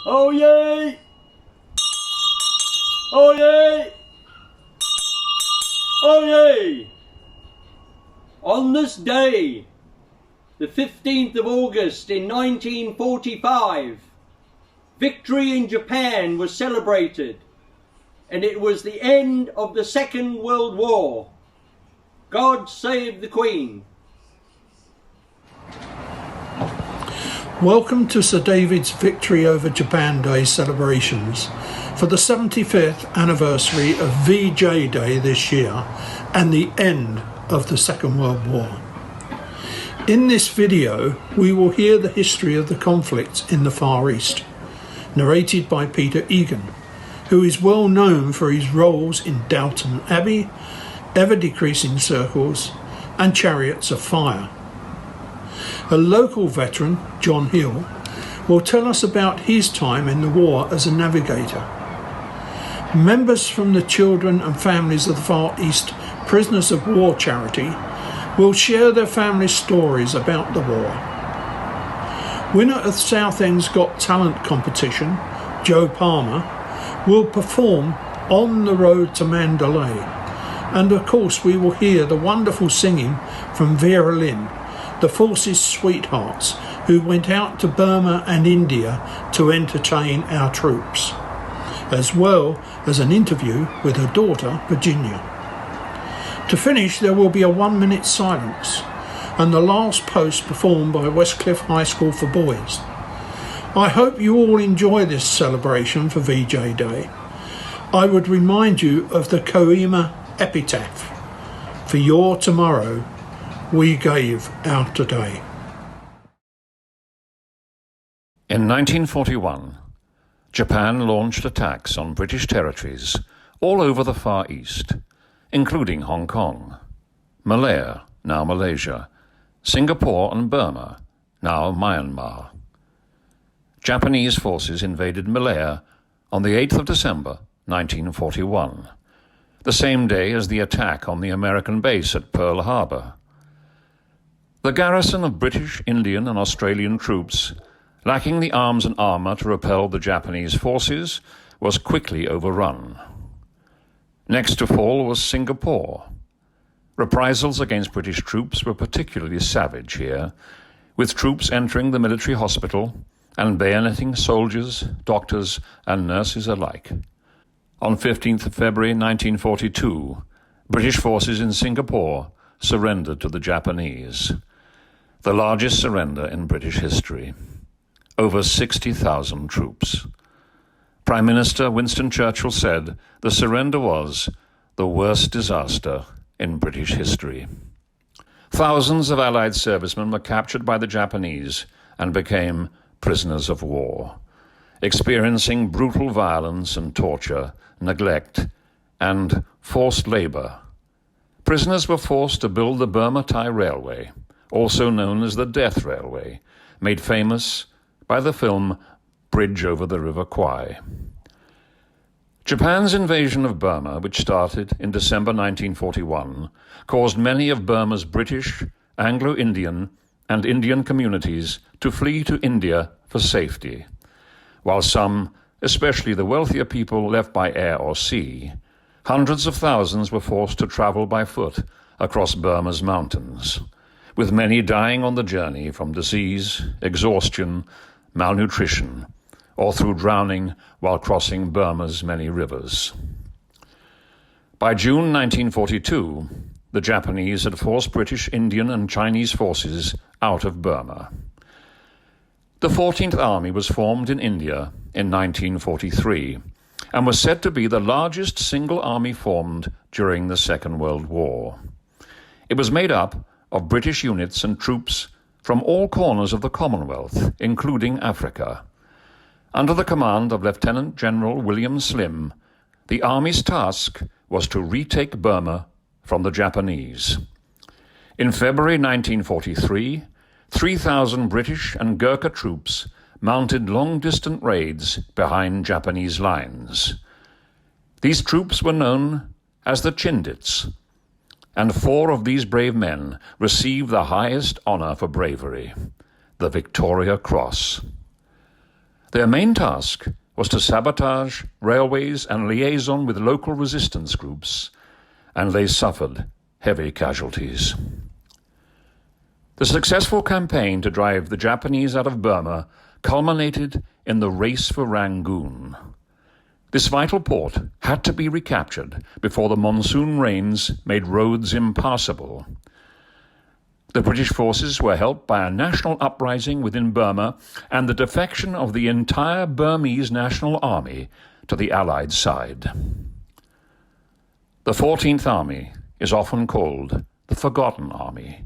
Oyez! Oyez! Oyez! On this day, the 15th of August in 1945, victory in Japan was celebrated, and it was the end of the Second World War. God save the Queen. Welcome to Sir David's Victory over Japan Day celebrations for the 75th anniversary of VJ Day this year and the end of the Second World War. In this video, we will hear the history of the conflict in the Far East, narrated by Peter Egan, who is well known for his roles in Downton Abbey, Ever-Decreasing Circles, and Chariots of Fire. A local veteran, John Hill, will tell us about his time in the war as a navigator. Members from the Children and Families of the Far East Prisoners of War charity will share their family stories about the war. Winner of Southend's Got Talent competition, Joe Palmer, will perform On the Road to Mandalay. And of course we will hear the wonderful singing from Vera Lynn, the force's sweethearts who went out to Burma and India to entertain our troops, as well as an interview with her daughter, Virginia. To finish, there will be a 1-minute silence and the last post performed by Westcliff High School for Boys. I hope you all enjoy this celebration for VJ Day. I would remind you of the Kohima epitaph, "For your tomorrow, we gave our today." In 1941, Japan launched attacks on British territories all over the Far East, including Hong Kong, Malaya, now Malaysia, Singapore and Burma, now Myanmar. Japanese forces invaded Malaya on the 8th of December 1941, the same day as the attack on the American base at Pearl Harbor. The garrison of British, Indian and Australian troops, lacking the arms and armour to repel the Japanese forces, was quickly overrun. Next to fall was Singapore. Reprisals against British troops were particularly savage here, with troops entering the military hospital and bayoneting soldiers, doctors and nurses alike. On 15th of February 1942, British forces in Singapore surrendered to the Japanese, the largest surrender in British history. Over 60,000 troops. Prime Minister Winston Churchill said the surrender was the worst disaster in British history. Thousands of Allied servicemen were captured by the Japanese and became prisoners of war, experiencing brutal violence and torture, neglect, and forced labor. Prisoners were forced to build the Burma-Thai Railway, also known as the Death Railway, made famous by the film Bridge over the River Kwai. Japan's invasion of Burma, which started in December 1941, caused many of Burma's British, Anglo-Indian, and Indian communities to flee to India for safety, while some, especially the wealthier people, left by air or sea. Hundreds of thousands were forced to travel by foot across Burma's mountains, with many dying on the journey from disease, exhaustion, malnutrition, or through drowning while crossing Burma's many rivers. By June 1942, the Japanese had forced British, Indian, and Chinese forces out of Burma. The 14th Army was formed in India in 1943 and was said to be the largest single army formed during the Second World War. It was made up of British units and troops from all corners of the Commonwealth, including Africa. Under the command of Lieutenant General William Slim, the Army's task was to retake Burma from the Japanese. In February 1943, 3,000 British and Gurkha troops mounted long-distance raids behind Japanese lines. These troops were known as the Chindits, and 4 of these brave men received the highest honor for bravery, the Victoria Cross. Their main task was to sabotage railways and liaison with local resistance groups, and they suffered heavy casualties. The successful campaign to drive the Japanese out of Burma culminated in the race for Rangoon. This vital port had to be recaptured before the monsoon rains made roads impassable. The British forces were helped by a national uprising within Burma and the defection of the entire Burmese National Army to the Allied side. The 14th Army is often called the Forgotten Army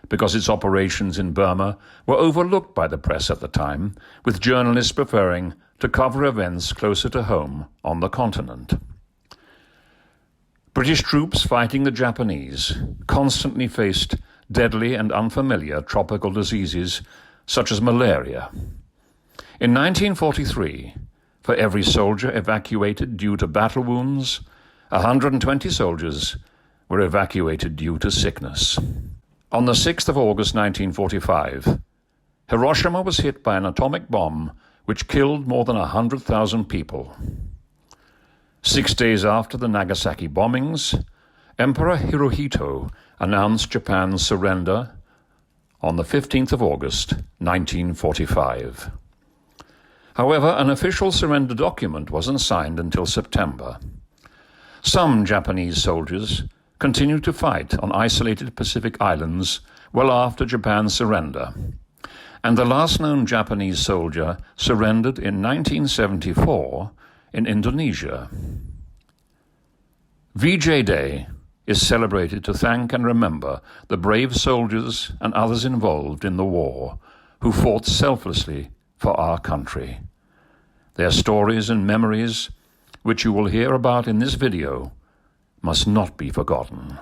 because its operations in Burma were overlooked by the press at the time, with journalists preferring to cover events closer to home on the continent. British troops fighting the Japanese constantly faced deadly and unfamiliar tropical diseases such as malaria. In 1943, for every soldier evacuated due to battle wounds, 120 soldiers were evacuated due to sickness. On the 6th of August 1945, Hiroshima was hit by an atomic bomb which killed more than 100,000 people. 6 days after the Nagasaki bombings, Emperor Hirohito announced Japan's surrender on the 15th of August 1945. However, an official surrender document wasn't signed until September. Some Japanese soldiers continued to fight on isolated Pacific islands well after Japan's surrender, and the last known Japanese soldier surrendered in 1974 in Indonesia. VJ Day is celebrated to thank and remember the brave soldiers and others involved in the war who fought selflessly for our country. Their stories and memories, which you will hear about in this video, must not be forgotten.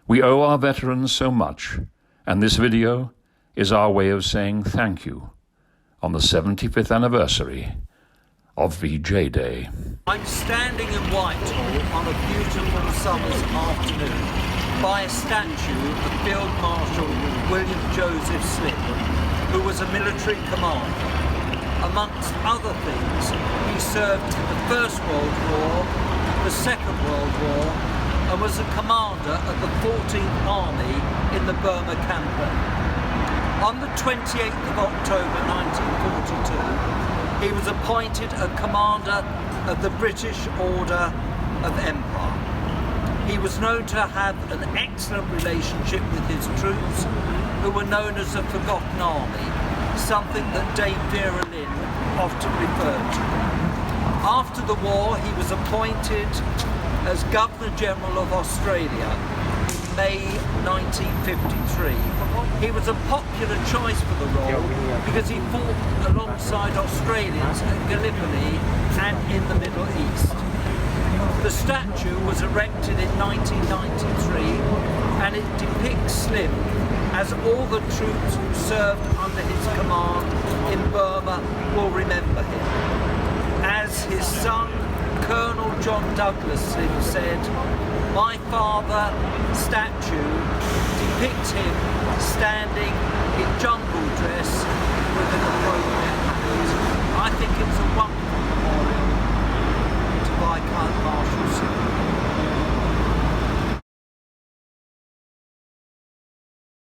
We owe our veterans so much, and this video is our way of saying thank you on the 75th anniversary of VJ Day. I'm standing in Whitehall on a beautiful summer's afternoon by a statue of Field Marshal William Joseph Slip, who was a military commander. Amongst other things, he served in the First World War, the Second World War, and was a commander of the 14th Army in the Burma campaign. On the 28th of October 1942, he was appointed a commander of the British Order of Empire. He was known to have an excellent relationship with his troops, who were known as the Forgotten Army, something that Dame Vera Lynn often referred to. After the war, he was appointed as Governor-General of Australia in May 1953. He was a popular choice for the role because he fought alongside Australians at Gallipoli and in the Middle East. The statue was erected in 1993 and it depicts Slim as all the troops who served under his command in Burma will remember him. As his son, Colonel John Douglas Slim said, "My father statue depicts him standing